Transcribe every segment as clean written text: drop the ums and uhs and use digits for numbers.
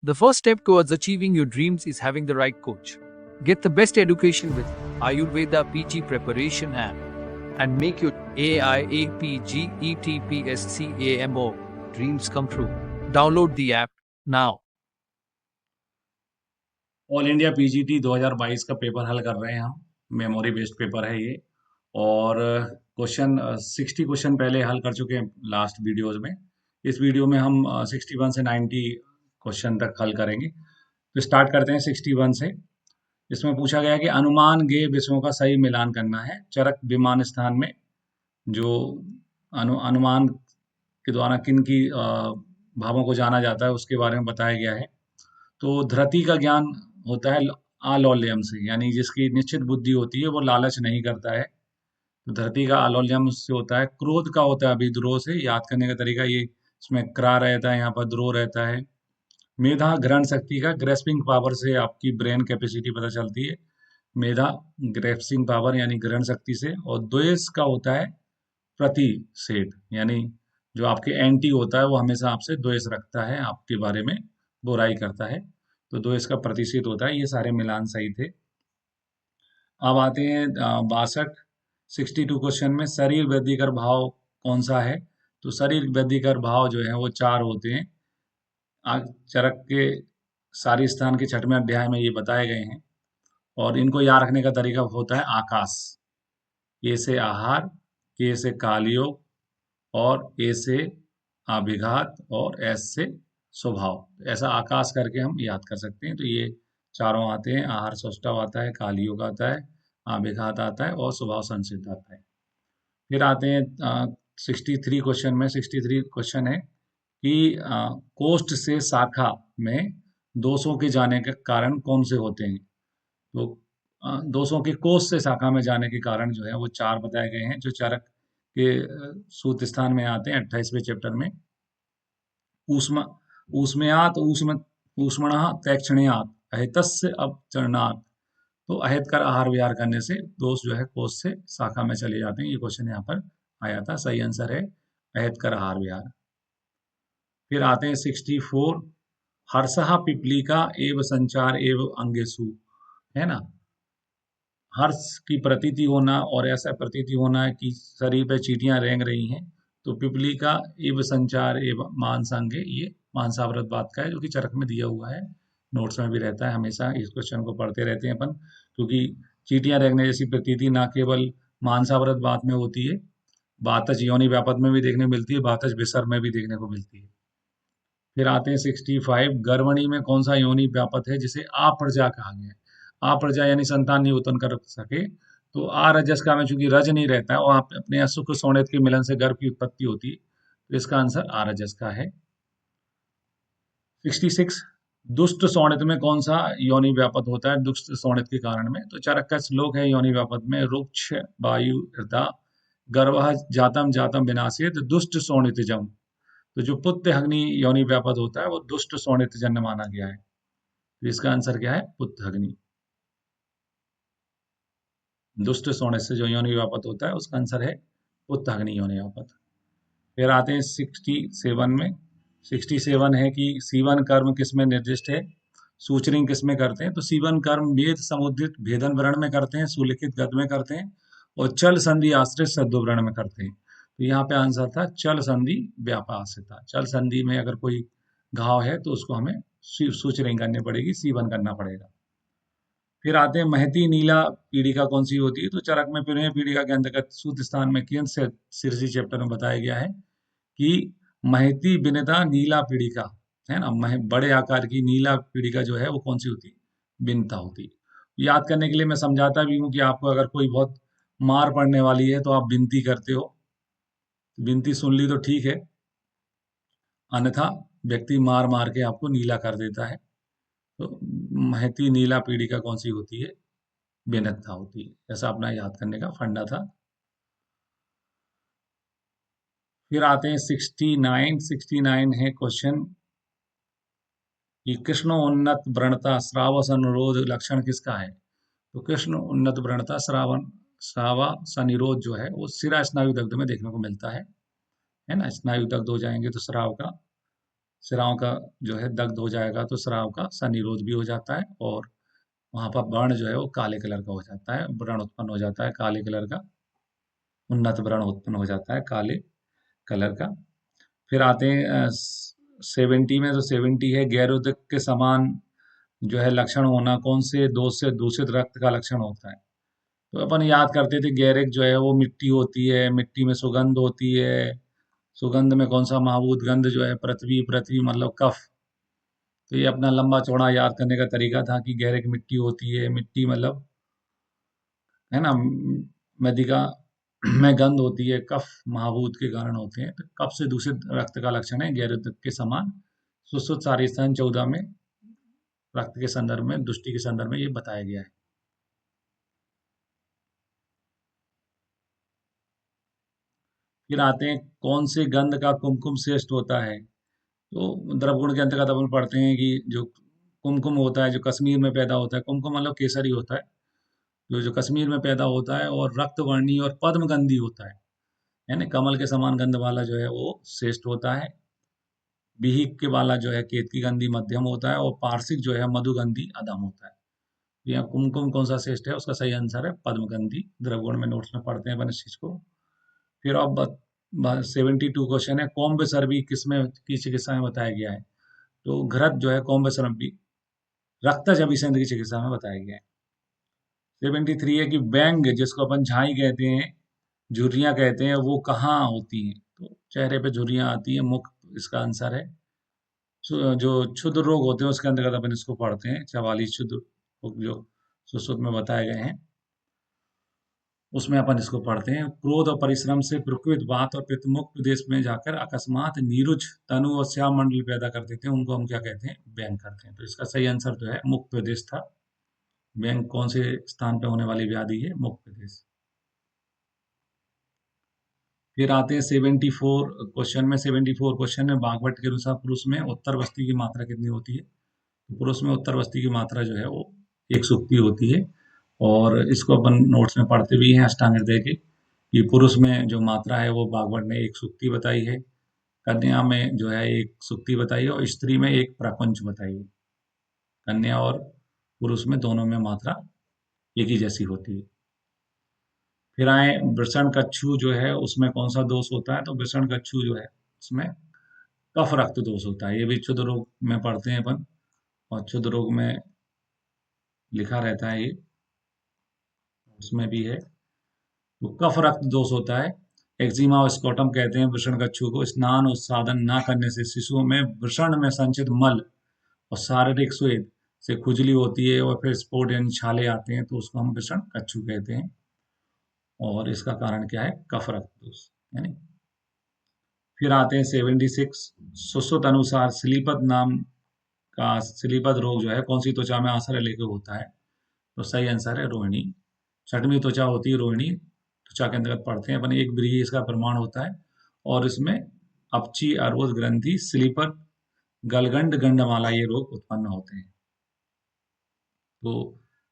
The first step towards achieving your dreams is having the right coach. Get the best education with Ayurveda PG Preparation app and make your AIAPGETPSCAMO dreams come true. Download the app now. All India PGT 2022 का paper हल कर रहे हैं हम। Memory based paper है ये, और question 60 question पहले हल कर चुके हैं लास्ट वीडियोस में। इस वीडियो में हम 61 से 90 क्वेश्चन तक हल करेंगे। तो स्टार्ट करते हैं 61 से। इसमें पूछा गया कि अनुमान गे विषयों का सही मिलान करना है। चरक विमान स्थान में जो अनुमान के द्वारा किन की भावों को जाना जाता है उसके बारे में बताया गया है। तो धृति का ज्ञान होता है आलौल्यम से, यानी जिसकी निश्चित बुद्धि होती है वो लालच नहीं करता है। तो धृति का आलौल्यम से होता है। क्रोध का होता है अभिद्रोह से। याद करने का तरीका ये, इसमें क्रा रहता है, यहाँ पर द्रोह रहता है। मेधा ग्रहण शक्ति का, ग्रेस्पिंग पावर से आपकी ब्रेन कैपेसिटी पता चलती है। मेधा ग्रेस्पिंग पावर यानी ग्रहण शक्ति से। और द्वेष का होता है प्रतिषेध, यानी जो आपके एंटी होता है वो हमेशा आपसे द्वेष रखता है, आपके बारे में बुराई करता है। तो द्वेष का प्रतिषेध होता है। ये सारे मिलान सही थे। अब आते हैं 62 क्वेश्चन में शरीर वृद्धिकर भाव कौन सा है। तो शरीर वृद्धिकर भाव जो है वो 4 होते हैं। चरक के सारी स्थान के 6वें अध्याय में ये बताए गए हैं, और इनको याद रखने का तरीका होता है आकाश। ए से आहार, के से कालयोग, और ए से अभिघात, और एस से स्वभाव। ऐसा आकाश करके हम याद कर सकते हैं। तो ये चारों आते हैं। आहार सौष्ठव आता है, कालयोग आता है, अभिघात आता है, और स्वभाव संसिद्ध आता है। फिर आते हैं 63 क्वेश्चन में। 63 क्वेश्चन है कि कोष्ठ से शाखा में दोषों के जाने के कारण कौन से होते हैं। तो दोषों के कोष से शाखा में जाने के कारण जो है वो 4 बताए गए हैं, जो चरक के सूत्र स्थान में आते हैं 28वें चैप्टर में। ऊष्म ऊष्मयात ऊष्मणः तैक्षणयात अहितस्य अपचरणात्। तो अहित कर आहार विहार करने से दोष जो है कोष से शाखा में चले जाते हैं। ये क्वेश्चन यहाँ पर आया था। सही आंसर है अहित कर आहार विहार। फिर आते हैं 64। हर्षः पिपलिका एव संचार एव अंगेसु, है ना। हर्ष की प्रतीति होना, और ऐसा प्रतीति होना है कि शरीर पे चींटियां रेंग रही हैं। तो पिपलिका एव संचार एव मानसांगे, ये मानसावृत बात का है, जो कि चरक में दिया हुआ है, नोट्स में भी रहता है। हमेशा इस क्वेश्चन को पढ़ते रहते हैं अपन, क्योंकि चींटियां रेंगने जैसी प्रतीति ना केवल मानसावृत बात में होती है, बातज योनि व्यापक में भी देखने मिलती है, बातज विसर्ग में भी देखने को मिलती है। फिर आते हैं 65। गर्वणी में कौन सा योनि व्यापक है जिसे अप्रजा कहा गया है। अप्रजा यानी संतान नहीं उत्पन्न कर सके। तो रजस का में चूंकि रज नहीं रहता है, और अपने असुख सोनित के मिलन से गर्भ की उत्पत्ति होती है, तो इसका आंसर रजस का है। 66। दुष्ट सोनित में कौन सा योनि व्यापक होता है दुष्ट सोनित के कारण में। तो चरक का श्लोक है योनि व्यापक में, रुक्ष वायु हृदा गर्भ जातम जातम विनाशित दुष्ट सोनित जम। तो जो पुत्र अग्नि योनि व्यापक होता है वो दुष्ट सोनित जन्य माना गया है। तो इसका आंसर क्या है, पुत्र अग्नि। दुष्ट सोनित से जो योनि व्यापक होता है उसका आंसर है पुत्र अग्नि योनि व्यापक। फिर आते हैं 67 में। 67 है कि सीवन कर्म किसमें निर्दिष्ट है, सूचरिंग किसमें करते हैं। तो सीवन कर्म वेद समुद्रित भेदन वर्ण में करते हैं, सुलिखित गद में करते हैं, और चल संधि आश्रित सद्दो वर्ण में करते हैं। तो यहाँ पे आंसर था चल संधि व्यापाश्रिता। चल संधि में अगर कोई घाव है तो उसको हमें सूचरिंग करनी पड़ेगी, सीवन करना पड़ेगा। फिर आते हैं महती नीला पीड़िका कौन सी होती है। तो चरक में पुनः पीड़िका के अंतर्गत सूत्र स्थान में किन से शीर्षी चैप्टर में बताया गया है कि महती बिनता नीला पीड़िका, है ना। बड़े आकार की नीला पीड़िका जो है वो कौन सी होती है, बिनता होती है। याद करने के लिए मैं समझाता भी हूँ कि आपको अगर कोई बहुत मार पड़ने वाली है तो आप विनती करते हो, विनती सुन ली तो ठीक है, अन्यथा व्यक्ति मार मार के आपको नीला कर देता है। तो महती नीला पीड़िका कौन सी होती है, बेनत्था होती है। ऐसा अपना याद करने का फंडा था। फिर आते हैं 69 है क्वेश्चन कि कृष्ण उन्नत व्रणता श्रावस अनुरोध लक्षण किसका है। तो कृष्ण उन्नत व्रणता श्रावस निरोध जो है वो शिरा स्नायु दग्ध में देखने को मिलता है ना। स्नायु दग्ध हो जाएंगे तो श्राव का सिराओं का जो है दग्ध हो जाएगा तो सिराओं का सनिरोध भी हो जाता है और वहां पर व्रण जो है वो काले कलर का हो जाता है, व्रण उत्पन्न हो जाता है काले कलर का, उन्नत व्रण उत्पन्न हो जाता है काले कलर का। फिर आते हैं 70 में, तो 70 है गैरोदक के समान जो है लक्षण होना कौन से दोष से दूषित रक्त का लक्षण होता है। तो अपन याद करते थे गैरिक जो है वो मिट्टी होती है, मिट्टी में सुगंध होती है, सुगंध में कौन सा महाभूत गंध जो है पृथ्वी, पृथ्वी मतलब कफ। तो ये अपना लंबा चौड़ा याद करने का तरीका था कि गैरिक मिट्टी होती है, मिट्टी मतलब है ना, मृदिका में गंध होती है, कफ महाभूत के कारण होते हैं। तो कफ से दूषित रक्त का लक्षण है गैरोदक के समान सुश्रुत सारी स्थान 14 में रक्त के संदर्भ में, दृष्टि के संदर्भ में ये बताया गया है। फिर आते हैं कौन से गंध का कुमकुम श्रेष्ठ होता है। तो द्रवगुण के अंतर्गत अपन पढ़ते हैं कि जो कुमकुम होता है जो कश्मीर में पैदा होता है, कुमकुम मतलब केसरी होता है, जो जो कश्मीर में पैदा होता है और रक्तवर्णी और पद्मगंधी होता है, यानी कमल के समान गंध वाला जो है वो श्रेष्ठ होता है। बिहिक के वाला जो है केतकी गंधी मध्यम होता है और पार्शिक जो है मधुगंधी अधम होता है। तो यहाँ कुमकुम कौन सा श्रेष्ठ है, उसका सही आंसर है पद्मगंधी। द्रवगुण में नोट्स में पढ़ते हैं अपन इस चीज को। फिर अब 72 क्वेश्चन है कौम्ब सर्बी किसमें की चिकित्सा में बताया गया है। तो घृत जो है कौम्ब सर्बी रक्तज अभिसंध की चिकित्सा में बताया गया है। 73 है कि बैंग जिसको अपन झाई कहते हैं, झुर्रियां कहते हैं, वो कहाँ होती हैं। तो चेहरे पे झुर्रियां आती हैं, मुख इसका आंसर है। जो क्षुद्र रोग होते हैं उसके अंतर्गत अपन इसको पढ़ते हैं, 44 क्षुद्र रोग जो सुश्रुत में बताए गए हैं उसमें अपन इसको पढ़ते हैं। क्रोध और परिश्रम से प्रकृत वात और पित्तमुख प्रदेश में जाकर अकस्मात नीरुज तनु और श्याम मंडल पैदा कर देते हैं, उनको हम क्या कहते हैं, व्यंग करते हैं। तो इसका सही आंसर जो है मुख प्रदेश था। व्यंग कौन से स्थान पे होने वाली व्याधि है, मुख प्रदेश। फिर आते हैं 74 क्वेश्चन में। 74 क्वेश्चन में बागवट के अनुसार पुरुष में उत्तर बस्ती की मात्रा कितनी होती है। तो पुरुष में उत्तर बस्ती की मात्रा जो है वो 1 सुक्ति होती है और इसको अपन नोट्स में पढ़ते भी हैं अष्टांग हृदय के कि पुरुष में जो मात्रा है वो बागवट ने 1 सुक्ति बताई है, कन्या में जो है 1 सुक्ति बताई है और स्त्री में 1 प्रपंच बताई है। कन्या और पुरुष में दोनों में मात्रा एक ही जैसी होती है। फिर आए वृषण कच्छू जो है उसमें कौन सा दोष होता है। तो वृषण कच्छू जो है उसमें कफ रक्त दोष होता है। ये भी क्षुद्र रोग में पढ़ते हैं अपन और क्षुद्र रोग में लिखा रहता है, ये उसमें भी है। तो कफ रक्त दोष होता है। एक्जिमा और स्कोटम कहते हैं वृषण कच्छू को। स्नान और साधन ना करने से शिशुओं में वृषण में संचित मल और शारीरिक स्वेद से खुजली होती है और फिर स्पॉट यानी छाले आते हैं, तो उसको हम वृषण कच्छू कहते हैं। और इसका कारण क्या है, कफ रक्त दोष यानी। फिर आते हैं 76 सुश्रुत अनुसार सिलीपत नाम का सिलीपत रोग जो है कौन सी त्वचा में आश्रय लेके होता है। तो सही आंसर है रोहिणी। छठवीं त्वचा होती है रोहिणी त्वचा के अंतर्गत पढ़ते हैं अपन। एक ब्रीही इसका प्रमाण होता है और इसमें अपची अर्बुद ग्रंथि सिलीपत गलगंड गंडमाला ये रोग उत्पन्न होते हैं। तो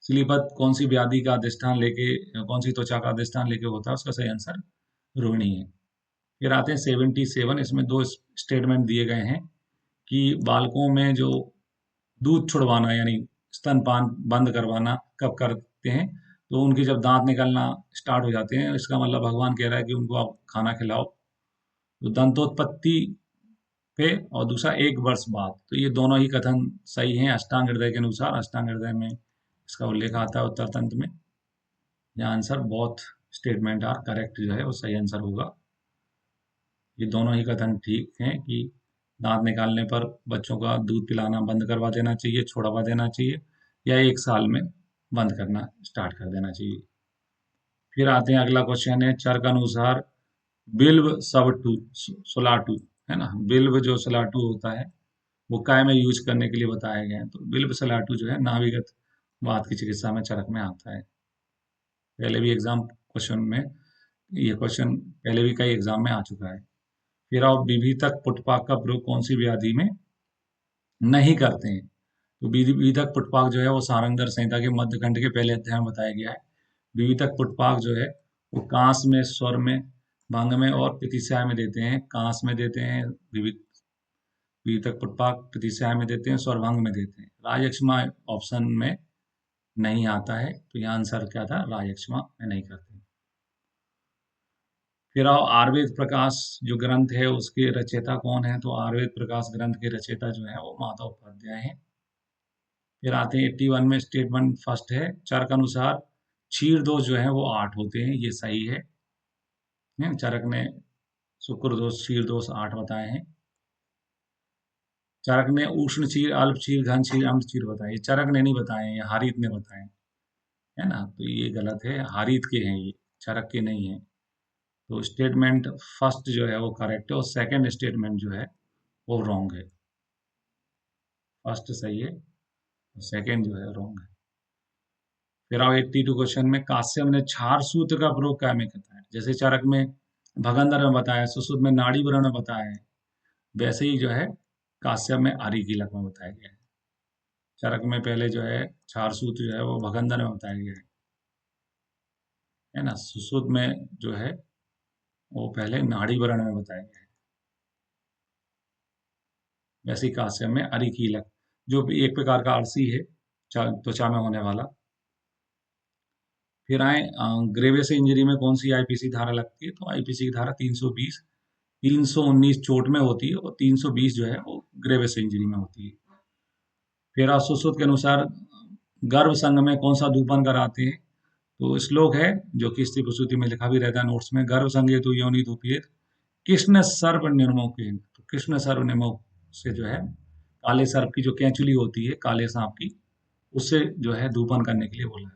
सिलीपत कौन सी व्याधि का अधिष्ठान लेके, कौन सी त्वचा का अधिष्ठान लेके होता है, उसका सही आंसर रोहिणी है। फिर आते हैं 77, इसमें 2 स्टेटमेंट दिए गए हैं कि बालकों में जो दूध छुड़वाना यानी स्तनपान बंद करवाना कब करते हैं। तो उनके जब दांत निकलना स्टार्ट हो जाते हैं, इसका मतलब भगवान कह रहा है कि उनको आप खाना खिलाओ। तो दंतोत्पत्ति पे और दूसरा 1 वर्ष बाद। तो ये दोनों ही कथन सही हैं अष्टांग हृदय के अनुसार। अष्टांग हृदय में इसका उल्लेख आता है उत्तर तंत्र में। यहाँ answer both statement are correct जो है वो सही आंसर होगा। ये दोनों ही कथन ठीक हैं कि दांत निकालने पर बच्चों का दूध पिलाना बंद करवा देना चाहिए, छोड़वा देना चाहिए, या 1 साल में बंद करना स्टार्ट कर देना चाहिए। फिर आते हैं अगला क्वेश्चन है चर्क अनुसार बिल्व सबटू सोलाटू है ना, बिल्व जो सोलाटू होता है वो काय में यूज करने के लिए बताया गया है। तो बिल्व सोलाटू जो है नाभिगत वात की चिकित्सा में चरक में आता है। पहले भी एग्जाम क्वेश्चन में ये क्वेश्चन पहले भी कई एग्जाम में आ चुका है। फिर आप विभितक पुटपाक का प्रयोग कौन सी व्याधि में नहीं करते हैं। तो विविधक पुटपाक जो है वो सारंगधर संहिता के मध्यखंड के पहले अध्याय में बताया गया है। विविधक पुटपाक जो है वो कांस में, स्वर में, भंग में और प्रतिशय में देते हैं। कांस में देते हैं वितक पुष्पाक प्रतिशय में देते हैं, स्वरभंग में देते हैं। राजयक्षमा ऑप्शन में नहीं आता है, तो यहाँ आंसर क्या था, राजयक्षमा में नहीं करते। फिर आओ आयुर्वेद प्रकाश जो ग्रंथ है उसके रचयिता कौन है, तो आयुर्वेद प्रकाश ग्रंथ के रचयिता जो है वो माधव उपाध्याय हैं। फिर आते हैं 81 में स्टेटमेंट फर्स्ट है, चरक अनुसार क्षीर दोष जो है वो 8 होते हैं, ये सही है। चरक ने शुक्र दोष क्षीर दोष 8 बताए हैं। चरक ने उष्ण क्षीर, अल्प क्षीर, घन क्षीर, अम्ल क्षीर बताए, चरक ने नहीं बताए, ये हारीत ने बताए, है ना, तो ये गलत है, हारीत के हैं ये, चरक के नहीं है। तो स्टेटमेंट फर्स्ट जो है वो करेक्ट है और सेकंड स्टेटमेंट जो है वो रॉन्ग है। फर्स्ट सही है और सेकंड जो है रॉन्ग है। फिर आओ 82 क्वेश्चन में, काश्यप ने क्षार सूत्र का प्रयोग क्या में करता है, जैसे चरक में भगंदर में बताया, सुश्रुत में नाड़ी वर्ण में बताया है, वैसे ही जो है काश्यप में आरी कीलक में बताया गया है। चरक में पहले जो है क्षार सूत्र जो है वो भगंदर में बताया गया है ना, सुश्रुत में जो है वो पहले नाड़ी वर्ण में बताया गया है, वैसे ही काश्यप में आरी कीलक जो भी एक प्रकार का आरसी है, त्वचा में होने वाला। फिर आए ग्रेवियस इंजरी में कौन सी आईपीसी धारा लगती है, तो आईपीसी की धारा 320, 319 चोट में होती है और 320 जो है वो ग्रेवियस इंजरी में होती है। फिर सुश्रुत के अनुसार गर्भ संघ में कौन सा धूपन कराते हैं, तो श्लोक है जो कि स्त्री प्रसूति में लिखा भी रहता है नोट्स में, गर्भ संघे तो योनि धूपित कृष्ण सर्प निर्मोह के, तो कृष्ण सर्प निर्मोह से जो है काले सर्प की जो कैंचुली होती है काले सांप की, उससे जो है धूपन करने के लिए बोला है।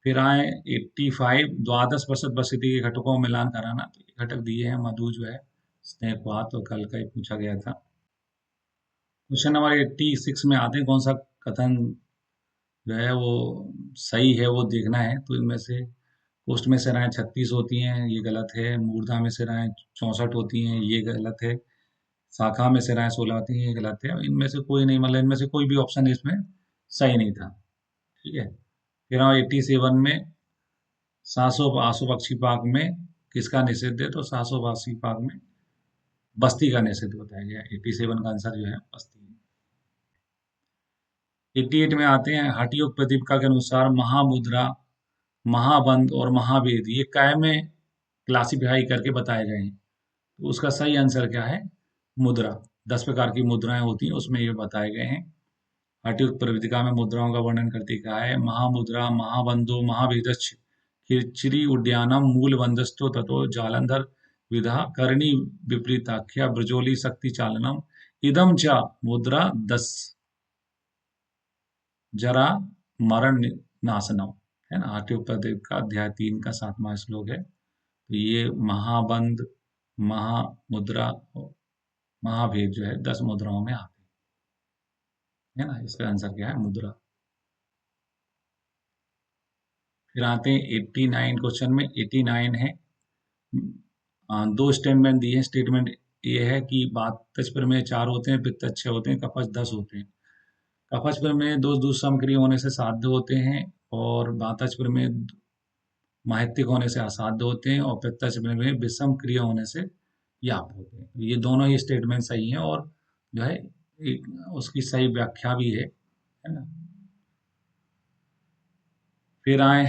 फिर आए 85, द्वादश प्रतिशत बस्ती के घटकों में मिलान कराना, तो ये घटक दिए हैं, मधु जो है, स्नेहपात, तो कल का ही पूछा गया था। क्वेश्चन नंबर 86 में आते हैं, कौन सा कथन जो है वो सही है वो देखना है, तो इनमें से कोष्ठ में सिराएं 36 होती हैं, ये गलत है, मूर्धा में सिराएं 64 होती हैं, ये गलत है, शाखा में सिराएं 16 होती हैं, ये गलत है, इनमें से कोई नहीं, मतलब इनमें से कोई भी ऑप्शन इसमें सही नहीं था, ठीक है। फिर 87 में सासो आसो पक्षी पाक में किसका निषेध है, तो सासो पक्षी पाक में बस्ती का निषेध बताया गया। 87 का आंसर जो है बस्ती है। 88 में आते हैं, हठयोग प्रतिपका के अनुसार महामुद्रा, महाबंध और महावेद ये काय में क्लासिफाई करके बताए गए हैं, तो उसका सही आंसर क्या है, मुद्रा। 10 प्रकार की मुद्राएं होती हैं उसमें ये बताए गए हैं। हठयोग प्रतिपदिका में मुद्राओं का वर्णन करती क्या है, महामुद्रा, महाबंधो, महावेदश्च, खिचरी उद्यानम, मूल बंधस्थो ततो जालंधर विधा, करणी विपरीताख्या, ब्रजोली शक्ति चालनम, इदम च मुद्रा 10 जरा मरण नाशनम, है ना, हठयोपदेव का अध्याय 3 का 7वां श्लोक है। तो ये महाबंध, महामुद्रा, महाभेद जो है 10 मुद्राओं में आते हैं, है ना, इसका आंसर क्या है, मुद्रा। फिर आते हैं 89 क्वेश्चन में, 89 है, दो स्टेटमेंट दिए हैं। स्टेटमेंट ये है कि वातज में 4 होते हैं, पित्त 6 होते हैं, कफज 10 होते हैं। कफज में दोष दूषम क्रिय होने से साध्य होते हैं और वातज में माहित्तिक होने से असाध्य होते हैं और पित्तज में विषम क्रिया होने से याप होते हैं। ये दोनों ही स्टेटमेंट सही हैं और जो है एक उसकी सही व्याख्या भी है ना। फिर आए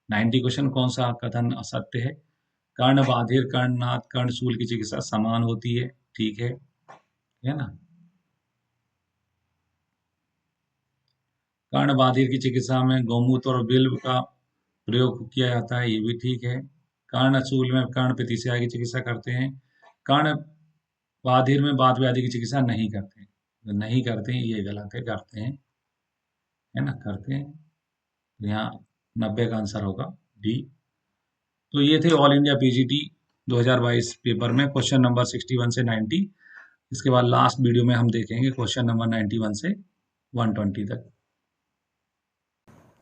90 क्वेश्चन, कौन सा कथन असत्य है, कर्ण बाधिर, कर्णनाथ, कर्णशूल की चिकित्सा समान होती है, ठीक है ना। कर्ण बाधिर की चिकित्सा में गौमूत्र और बिल्व का प्रयोग किया जाता है, ये भी ठीक है। कर्णशूल में कर्ण प्रतिशय की चिकित्सा करते हैं। कर्ण बाधिर में बात व्याधि की चिकित्सा नहीं करते हैं, नहीं करते हैं ये गलत है, करते हैं, है ना, करते हैं। यहाँ 90 का आंसर होगा डी। तो ये थे ऑल इंडिया पीजीटी 2022 पेपर में क्वेश्चन नंबर 61 से 90। इसके बाद लास्ट वीडियो में हम देखेंगे क्वेश्चन नंबर 91 से 120 तक।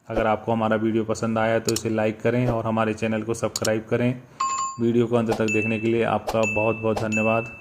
अगर आपको हमारा वीडियो पसंद आया तो इसे लाइक करें और हमारे चैनल को सब्सक्राइब करें। वीडियो को अंत तक देखने के लिए आपका बहुत बहुत धन्यवाद।